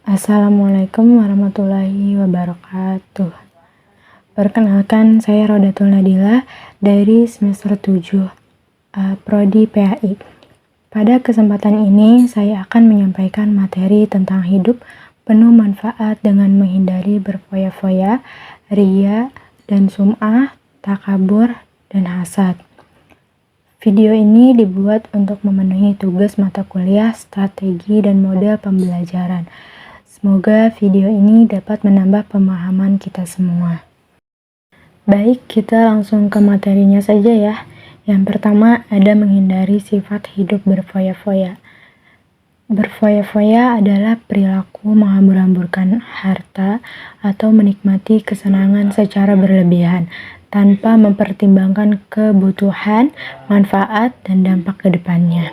Assalamualaikum warahmatullahi wabarakatuh. Perkenalkan, saya Rodatul Nadila dari semester 7 Prodi PAI. Pada kesempatan ini, saya akan menyampaikan materi tentang hidup penuh manfaat dengan menghindari berfoya-foya, riya, dan sum'ah, takabur, dan hasad. Video ini dibuat untuk memenuhi tugas mata kuliah, strategi, dan model pembelajaran. Semoga video ini dapat menambah pemahaman kita semua. Baik, kita langsung ke materinya saja ya. Yang pertama, ada menghindari sifat hidup berfoya-foya. Berfoya-foya adalah perilaku menghambur-hamburkan harta atau menikmati kesenangan secara berlebihan, tanpa mempertimbangkan kebutuhan, manfaat, dan dampak ke depannya.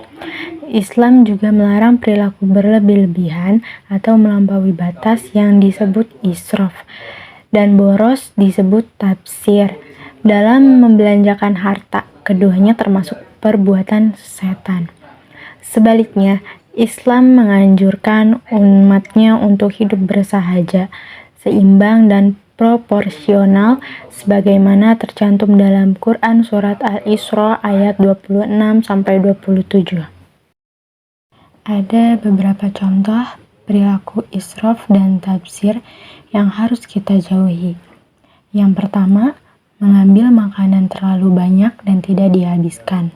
Islam juga melarang perilaku berlebih-lebihan atau melampaui batas yang disebut israf, dan boros disebut tabsir. Dalam membelanjakan harta, keduanya termasuk perbuatan setan. Sebaliknya, Islam menganjurkan umatnya untuk hidup bersahaja, seimbang dan proporsional sebagaimana tercantum dalam Quran surat Al-Isra ayat 26-27. Ada beberapa contoh perilaku israf dan tabsir yang harus kita jauhi. Yang pertama, mengambil makanan terlalu banyak dan tidak dihabiskan.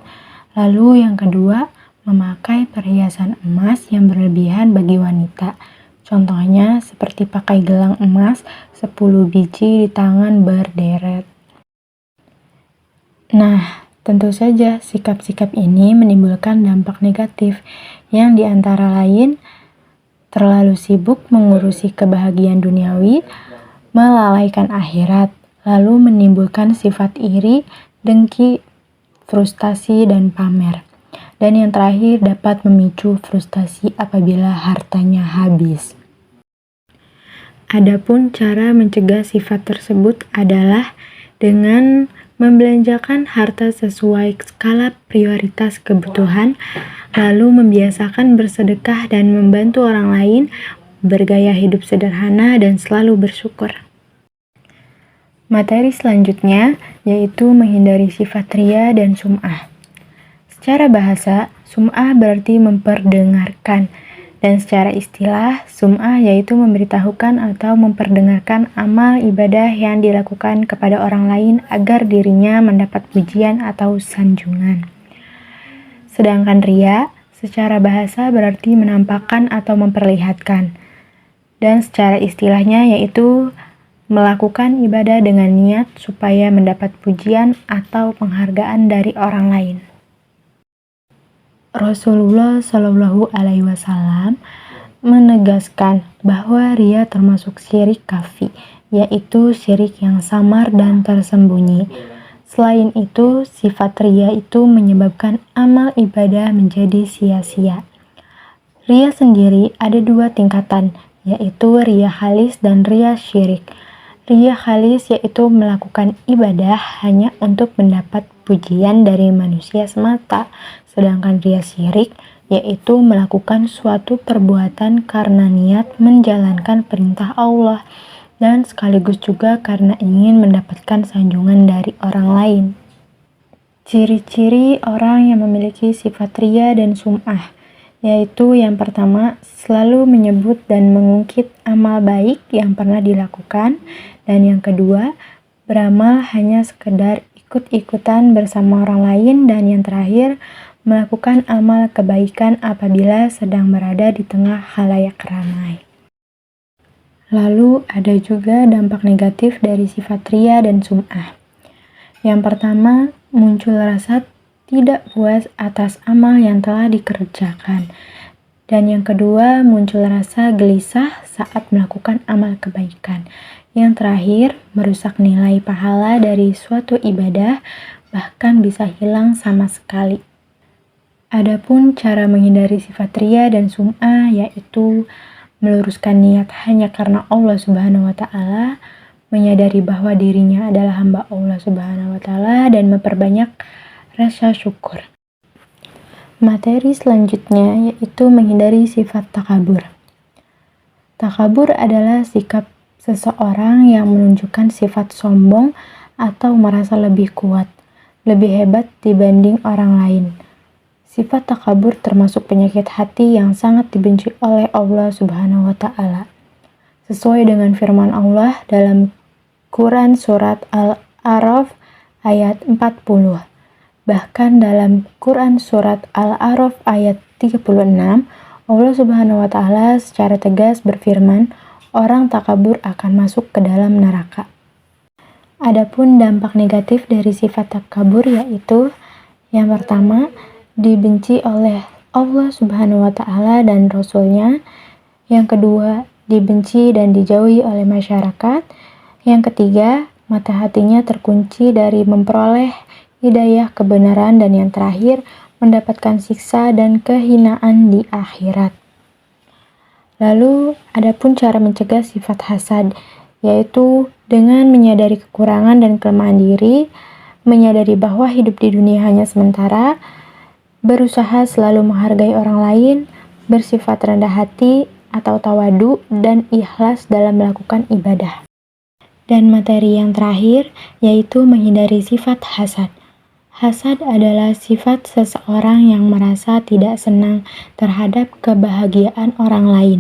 Lalu yang kedua, memakai perhiasan emas yang berlebihan bagi wanita. Contohnya seperti pakai gelang emas 10 biji di tangan berderet. Nah, tentu saja sikap-sikap ini menimbulkan dampak negatif yang diantara lain terlalu sibuk mengurusi kebahagiaan duniawi, melalaikan akhirat, lalu menimbulkan sifat iri, dengki, frustasi, dan pamer. Dan yang terakhir dapat memicu frustasi apabila hartanya habis. Adapun cara mencegah sifat tersebut adalah dengan membelanjakan harta sesuai skala prioritas kebutuhan, lalu membiasakan bersedekah dan membantu orang lain, bergaya hidup sederhana, dan selalu bersyukur. Materi selanjutnya yaitu menghindari sifat riya dan sum'ah. Secara bahasa, sum'ah berarti memperdengarkan, dan secara istilah, sum'ah yaitu memberitahukan atau memperdengarkan amal ibadah yang dilakukan kepada orang lain agar dirinya mendapat pujian atau sanjungan. Sedangkan riya, secara bahasa berarti menampakkan atau memperlihatkan, dan secara istilahnya yaitu melakukan ibadah dengan niat supaya mendapat pujian atau penghargaan dari orang lain. Rasulullah Shallallahu Alaihi Wasallam menegaskan bahwa riya termasuk syirik khafi, yaitu syirik yang samar dan tersembunyi. Selain itu, sifat riya itu menyebabkan amal ibadah menjadi sia-sia. Riya sendiri ada dua tingkatan, yaitu riya khalis dan riya syirik. Riya khalis yaitu melakukan ibadah hanya untuk mendapat pujian dari manusia semata, sedangkan riya syirik yaitu melakukan suatu perbuatan karena niat menjalankan perintah Allah dan sekaligus juga karena ingin mendapatkan sanjungan dari orang lain. Ciri-ciri orang yang memiliki sifat riya dan sum'ah, yaitu yang pertama, selalu menyebut dan mengungkit amal baik yang pernah dilakukan, dan yang kedua, beramal hanya sekedar ikut-ikutan bersama orang lain, dan yang terakhir, melakukan amal kebaikan apabila sedang berada di tengah khalayak ramai. Lalu ada juga dampak negatif dari sifat riya dan sum'ah. Yang pertama, muncul rasa tidak puas atas amal yang telah dikerjakan. Dan yang kedua, muncul rasa gelisah saat melakukan amal kebaikan. Yang terakhir, merusak nilai pahala dari suatu ibadah, bahkan bisa hilang sama sekali. Adapun cara menghindari sifat riya dan sum'ah yaitu meluruskan niat hanya karena Allah Subhanahu wa Ta'ala, menyadari bahwa dirinya adalah hamba Allah Subhanahu wa Ta'ala, dan memperbanyak rasa syukur. Materi selanjutnya yaitu menghindari sifat takabur. Takabur adalah sikap seseorang yang menunjukkan sifat sombong atau merasa lebih kuat, lebih hebat dibanding orang lain. Sifat takabur termasuk penyakit hati yang sangat dibenci oleh Allah Subhanahu wa Ta'ala. Sesuai dengan firman Allah dalam Quran Surat Al-A'raf ayat 40. Bahkan dalam Quran Surat Al-A'raf ayat 36, Allah Subhanahu wa Ta'ala secara tegas berfirman, orang takabur akan masuk ke dalam neraka. Adapun dampak negatif dari sifat takabur yaitu yang pertama, dibenci oleh Allah Subhanahu wa Ta'ala dan Rasul-Nya. Yang kedua, dibenci dan dijauhi oleh masyarakat. Yang ketiga, mata hatinya terkunci dari memperoleh hidayah kebenaran, dan yang terakhir, mendapatkan siksa dan kehinaan di akhirat. Lalu, adapun cara mencegah sifat hasad, yaitu dengan menyadari kekurangan dan kelemahan diri, menyadari bahwa hidup di dunia hanya sementara, berusaha selalu menghargai orang lain, bersifat rendah hati atau tawadu, dan ikhlas dalam melakukan ibadah. Dan materi yang terakhir, yaitu menghindari sifat hasad. Hasad adalah sifat seseorang yang merasa tidak senang terhadap kebahagiaan orang lain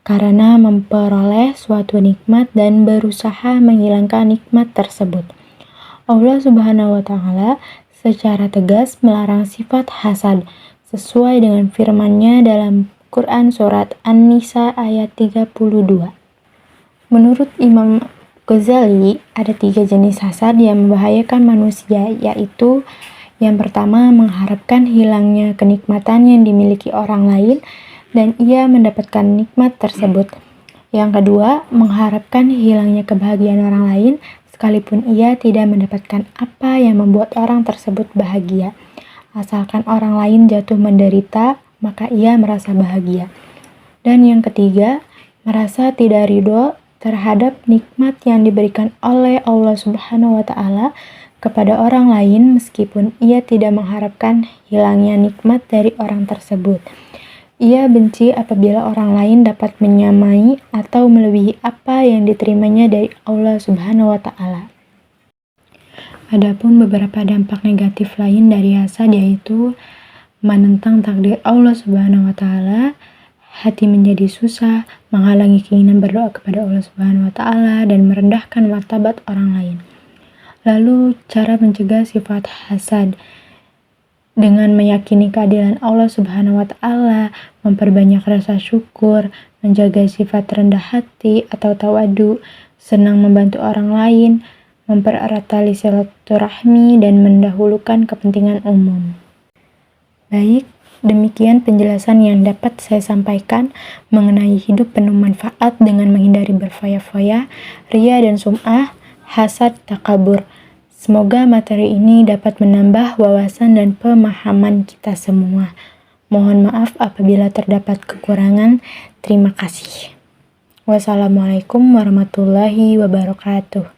karena memperoleh suatu nikmat dan berusaha menghilangkan nikmat tersebut. Allah Subhanahu wa Ta'ala secara tegas melarang sifat hasad sesuai dengan firman-Nya dalam Quran Surat An-Nisa ayat 32. Menurut Imam Ghazali, ada 3 jenis hasad yang membahayakan manusia, yaitu yang pertama, mengharapkan hilangnya kenikmatan yang dimiliki orang lain dan ia mendapatkan nikmat tersebut. Yang kedua, mengharapkan hilangnya kebahagiaan orang lain sekalipun ia tidak mendapatkan apa yang membuat orang tersebut bahagia. Asalkan orang lain jatuh menderita, maka ia merasa bahagia. Dan yang ketiga, merasa tidak ridho terhadap nikmat yang diberikan oleh Allah Subhanahu wa Ta'ala kepada orang lain meskipun ia tidak mengharapkan hilangnya nikmat dari orang tersebut. Ia benci apabila orang lain dapat menyamai atau melebihi apa yang diterimanya dari Allah Subhanahu wa Ta'ala. Adapun beberapa dampak negatif lain dari hasad yaitu menentang takdir Allah Subhanahu wa Ta'ala, hati menjadi susah, menghalangi keinginan berdoa kepada Allah Subhanahu wa Ta'ala, dan merendahkan martabat orang lain. Lalu, cara mencegah sifat hasad dengan meyakini keadilan Allah Subhanahu wa Ta'ala, memperbanyak rasa syukur, menjaga sifat rendah hati atau tawadu, senang membantu orang lain, mempererat tali silaturahmi, dan mendahulukan kepentingan umum. Baik, demikian penjelasan yang dapat saya sampaikan mengenai hidup penuh manfaat dengan menghindari berfoya-foya, ria dan sum'ah, hasad, takabur. Semoga materi ini dapat menambah wawasan dan pemahaman kita semua. Mohon maaf apabila terdapat kekurangan. Terima kasih. Wassalamualaikum warahmatullahi wabarakatuh.